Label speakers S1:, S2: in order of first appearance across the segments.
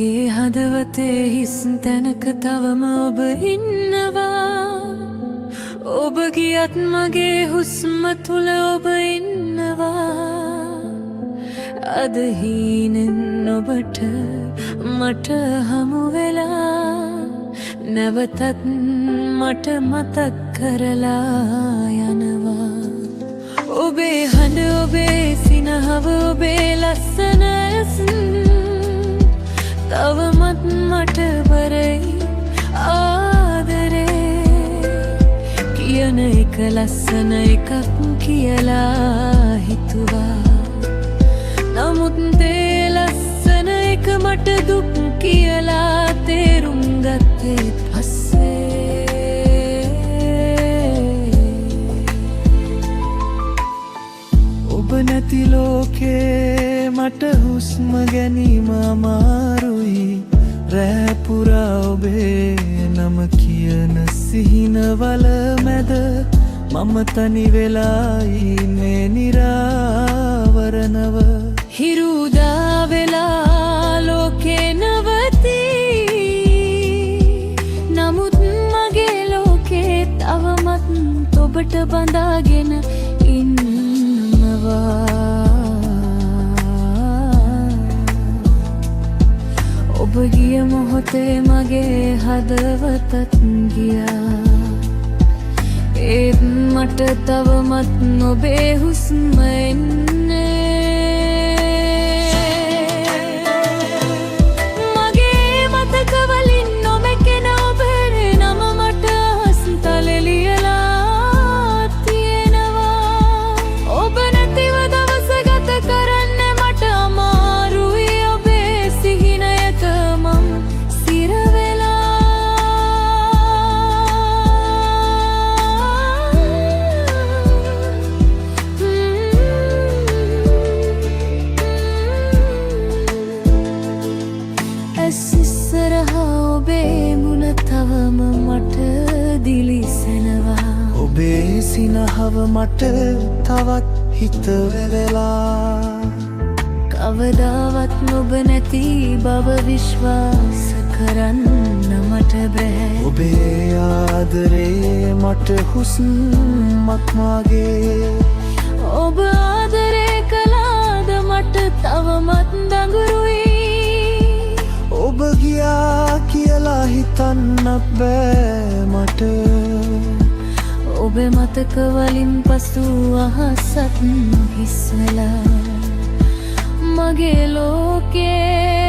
S1: මගේ හදවතේ හිස් තැනක තවම ඔබ ඉන්නවා. ඔබ ගියත් මගේ හුස්ම තුල ඔබ ඉන්නවා. අද හීනෙන් ඔබට මට හමු වෙලා නැවතත් මට මතක් කරලා යනවා. ඔබේ හඬ ඔබේ සිනහව ඔබේ ලස්සන ඇස් තවමත් මට බරයි ආදරේ. කියන එක ලස්සන එකක් කියලා හිතුවා. නමුත් ඒ ලස්සන එක මට දුක් කියලා තේරුම් ගත්තේ පස්සේ. ඔබ නැති ලෝකේ මට හුස්ම ගැනීම අමාරුයි. රෑ පුරා ඔබේ නම කියන සිහිනවල මැද මම තනි වෙලා ඉන්නේ නිරාවරණව. හිරුදා වෙලා ලෝකේ නවතී. නමුත් මගේ ලෝකේ තවමත් ඔබට බඳාගෙන ඉන්නවා. ඔබ ගිය මොහොතේ මගේ හදවතත් ගියා. ඒත් මට තවමත් ඔබේ හුස්ම එන්නේ. මගේ මතක වලින් නොමැකෙන ඔබේ නම මට හස්තලෙලියලා තියෙනවා. ඔබ නැතිව දවස ගත කරන්න මට අමාරුයි. ඔබේ සිහිනයක මම සිර
S2: ඔබේ සිනහව මට තවත් හිත වෙලා.
S1: කවදාවත් ඔබ නැති බව විශ්වාස කරන්න මට බෑ.
S2: ඔබේ ආදරේ මට හුස්මක් මාගේ.
S1: ඔබ ආදරේ කළාද මට තවමත් දඟුරුයි.
S2: ඔබ ගියා කියලා හිතන්නත් බෑ මට.
S1: ඔබේ මතක වලින් පසු අහසත් හිස් වෙලා මගේ ලෝකේ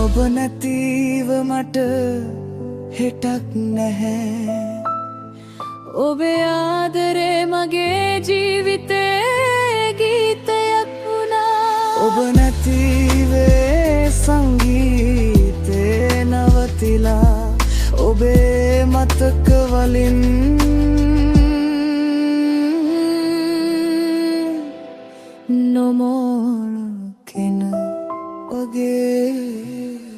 S2: ඔබ නැතිව මට හෙටක් නැහැ.
S1: ඔබේ ආදරේ මගේ ජීවිතේ ගීතයක් වුණා.
S2: ඔබ නැතිවේ සංගීතේ නවතිලා. ඔබේ මතක වලින්
S1: නොමෝන කෙන
S2: ඔගේ